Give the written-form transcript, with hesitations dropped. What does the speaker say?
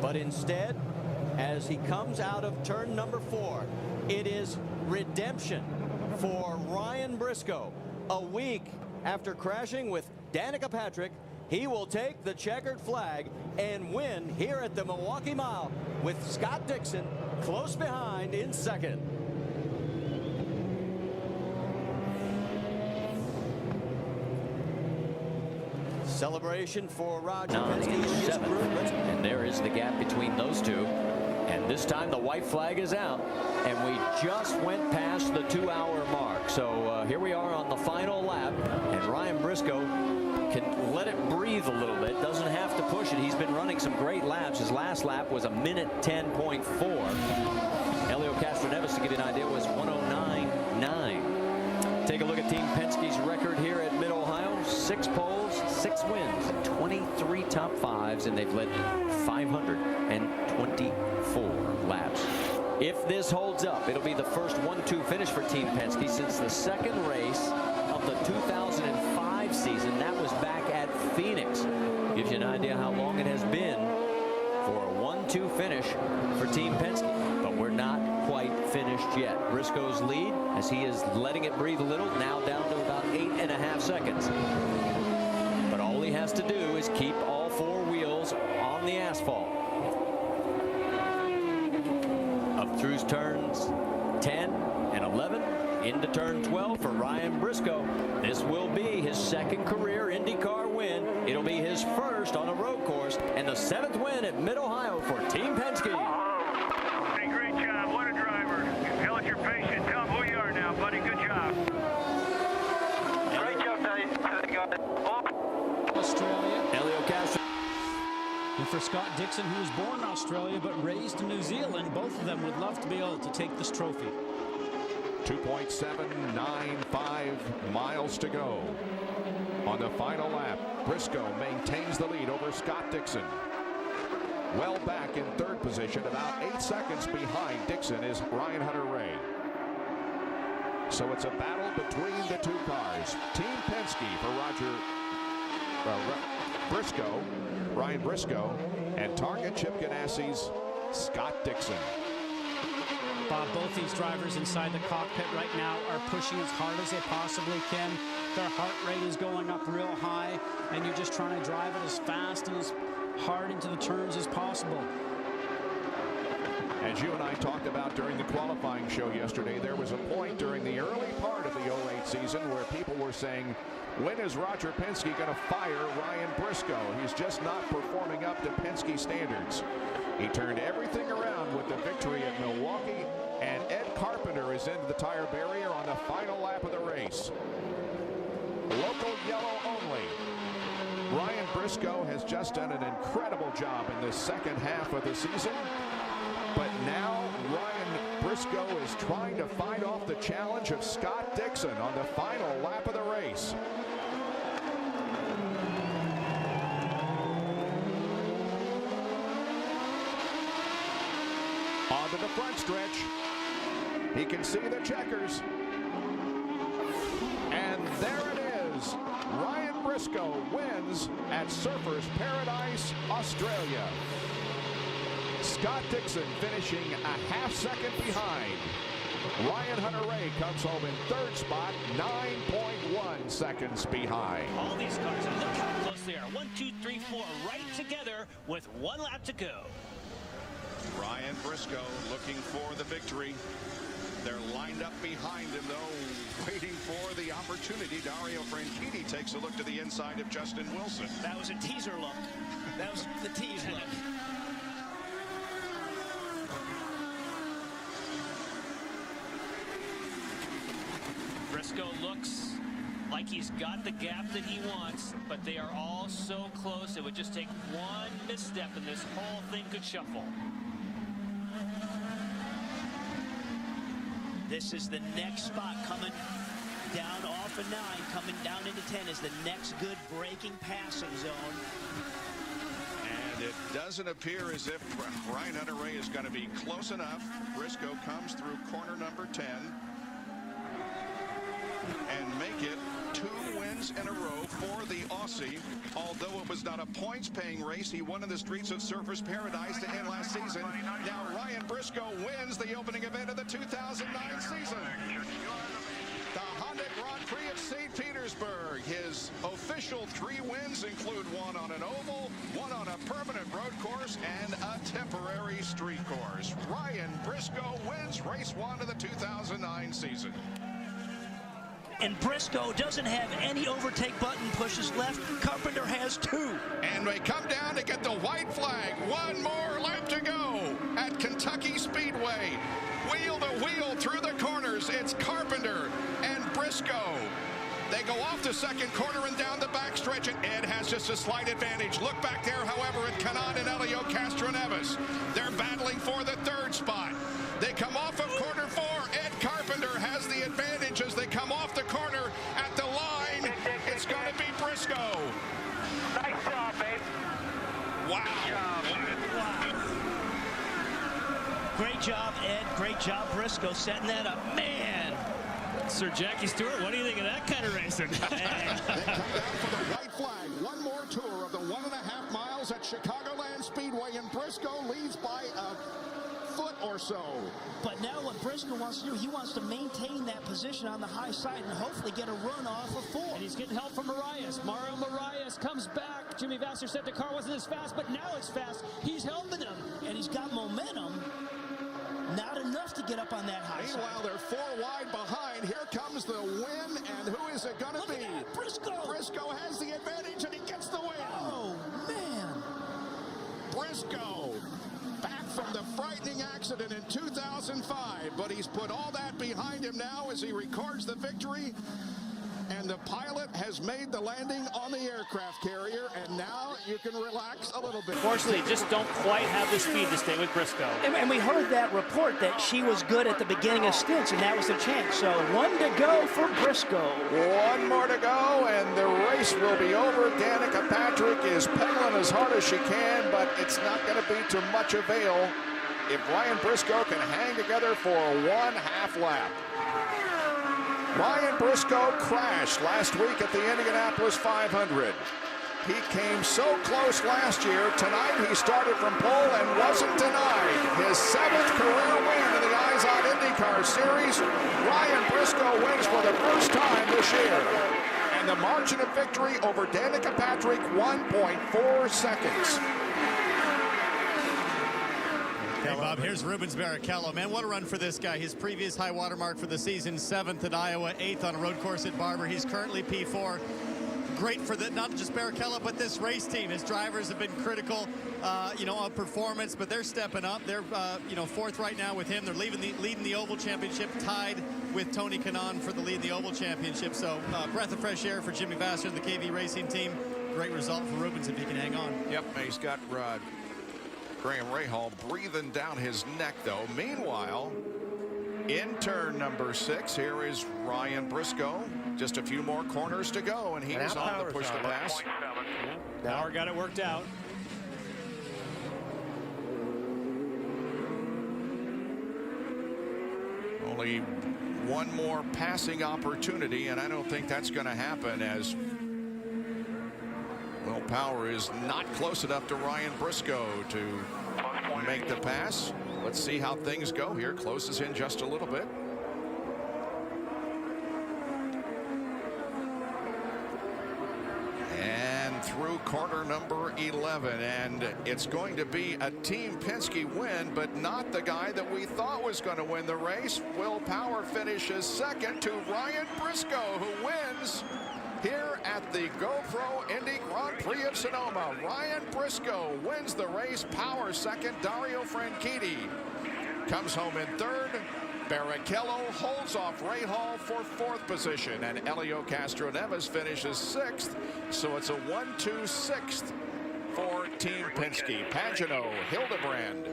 But instead, as he comes out of turn number 4, it is redemption for Ryan Briscoe. A week after crashing with Danica Patrick, he will take the checkered flag and win here at the Milwaukee Mile with Scott Dixon close behind in second. Celebration for Roger Penske. And there is the gap between those two. And this time the white flag is out. And we just went past the 2-hour mark. So here we are on the final lap. And Ryan Briscoe can let it breathe a little bit. Doesn't have to push it. He's been running some great laps. His last lap was a minute 10.4. Helio Castroneves, to give you an idea, was 109.9. Take a look at Team Penske's record here at Mid-Ohio. 6 poles, 6 wins, 23 top 5s, and they've led 524 laps. If this holds up, it'll be the first 1-2 finish for Team Penske since the second race of the 2005 season. That was back at Phoenix. Gives you an idea how long it has been for a 1-2 finish for Team Penske. But we're not quite finished yet. Briscoe's lead, as he is letting it breathe a little, now down to about 8.5 seconds. But all he has to do is keep all 4 wheels on the asphalt. Up through turns 10 and 11 into turn 12 for Ryan Briscoe. This will be his second career IndyCar win. It'll be his first on a road course and the 7th win at Mid-Ohio for Team Penske. Hey, great job. What a driver. Tell us you're patient. Tell them who you are now, buddy. Good job. Great job, guys. Australia. Helio Castro. And for Scott Dixon, who was born in Australia but raised in New Zealand, both of them would love to be able to take this trophy. 2.795 miles to go. On the final lap, Briscoe maintains the lead over Scott Dixon. Well back in 3rd position, about 8 seconds behind Dixon, is Ryan Hunter-Reay. So it's a battle between the 2 cars. Team Penske for Ryan Briscoe, and Target Chip Ganassi's Scott Dixon. Bob, both these drivers inside the cockpit right now are pushing as hard as they possibly can. Their heart rate is going up real high, and you're just trying to drive it as fast and as hard into the turns as possible. As you and I talked about during the qualifying show yesterday, there was a point during the early part of the 08 season where people were saying, when is Roger Penske going to fire Ryan Briscoe? He's just not performing up to Penske standards. He turned everything around with the victory at Milwaukee, and Ed Carpenter is into the tire barrier on the final lap of the race. Local yellow only. Ryan Briscoe has just done an incredible job in the second half of the season. But now Ryan Briscoe is trying to fight off the challenge of Scott Dixon on the final lap of the race. Onto the front stretch. He can see the checkers. And there it is. Ryan Briscoe wins at Surfers Paradise, Australia. Scott Dixon finishing a half second behind. Ryan Hunter-Reay comes home in 3rd spot, 9.1 seconds behind. All these cars, and look how close they are. 1, 2, 3, 4, right together with 1 lap to go. Ryan Briscoe looking for the victory. They're lined up behind him, though, waiting for the opportunity. Dario Franchitti takes a look to the inside of Justin Wilson. That was a teaser look. That was the tease look. Briscoe looks like he's got the gap that he wants, but they are all so close. It would just take one misstep and this whole thing could shuffle. This is the next spot coming down off of 9, coming down into 10 is the next good braking passing zone. And it doesn't appear as if Ryan Hunter-Reay is going to be close enough. Briscoe comes through corner number 10 and make it 2 wins in a row for the Aussie. Although it was not a points-paying race, he won in the streets of Surfers Paradise to end last season. Now Ryan Briscoe wins the opening event of the 2009 season. The Honda Grand Prix of St. Petersburg. His official 3 wins include 1 on an oval, 1 on a permanent road course, and a temporary street course. Ryan Briscoe wins race 1 of the 2009 season. And Briscoe doesn't have any overtake button pushes left. Carpenter has 2. And they come down to get the white flag. 1 more lap to go at Kentucky Speedway. Wheel to wheel through the corners. It's Carpenter and Briscoe. They go off the second corner and down the backstretch, and Ed has just a slight advantage. Look back there, however, at Canan and Elio Castroneves. They're battling for the 3rd spot. They come off of corner 4. Ed Carpenter has the advantage as they come off the corner at the line. It's going to be Briscoe. Nice job, babe. Wow. Great job, Ed. Great job, Briscoe, setting that up. Man. Sir Jackie Stewart, what do you think of that kind of racing? They come down for the white flag. 1 more tour of the 1.5 miles at Chicagoland Speedway, and Briscoe leads by a foot or so. But now what Briscoe wants to do, he wants to maintain that position on the high side and hopefully get a run off of 4. And he's getting help from Marias. Mario Marias comes back. Jimmy Vasser said the car wasn't as fast, but now it's fast. He's helping him. And he's got momentum. Not enough to get up on that high side. Meanwhile, they're 4 wide behind. Here comes the win, and who is it going to be? Briscoe. Briscoe has the advantage, and he gets the win. Oh, man. Briscoe, back from the frightening accident in 2005, but he's put all that behind him now as he records the victory. And the pilot has made the landing on the aircraft carrier, and now you can relax a little bit. Fortunately, just don't quite have the speed to stay with Briscoe. And we heard that report that she was good at the beginning of stints, and that was the chance. So 1 to go for Briscoe. 1 more to go, and the race will be over. Danica Patrick is pedaling as hard as she can, but it's not going to be to much avail if Ryan Briscoe can hang together for 1/2 lap. Ryan Briscoe crashed last week at the Indianapolis 500. He came so close last year. Tonight he started from pole and wasn't denied. His 7th career win in the Eyes on Indycar Series. Ryan Briscoe wins for the first time this year. And the margin of victory over Danica Patrick, 1.4 seconds. Hey, Bob, here's Rubens Barrichello. Man, what a run for this guy. His previous high water mark for the season, 7th at Iowa, 8th on a road course at Barber. He's currently P4. Great for not just Barrichello, but this race team. His drivers have been critical, of performance, but they're stepping up. They're, 4th right now with him. They're leading the Oval Championship, tied with Tony Kanaan for the lead in the Oval Championship. So, breath of fresh air for Jimmy Vasser and the KV Racing team. Great result for Rubens if he can hang on. Yep, he's got Graham Rahal breathing down his neck, though. Meanwhile, in turn number 6, here is Ryan Briscoe. Just a few more corners to go, and he's on the push to pass. Power got it worked out. Only 1 more passing opportunity, and I don't think that's going to happen as well. Power is not close enough to Ryan Briscoe to make the pass. Let's see how things go here. Closes in just a little bit. And through corner number 11, and it's going to be a Team Penske win, but not the guy that we thought was going to win the race. Will Power finishes 2nd to Ryan Briscoe, who wins here at the GoPro Indy Grand Prix of Sonoma. Ryan Briscoe wins the race. Power 2nd. Dario Franchitti comes home in 3rd. Barrichello holds off Rahal for 4th position, and Elio Castroneves finishes 6th. So it's a 1-2-6th for Team Penske. Pagano, Hildebrand,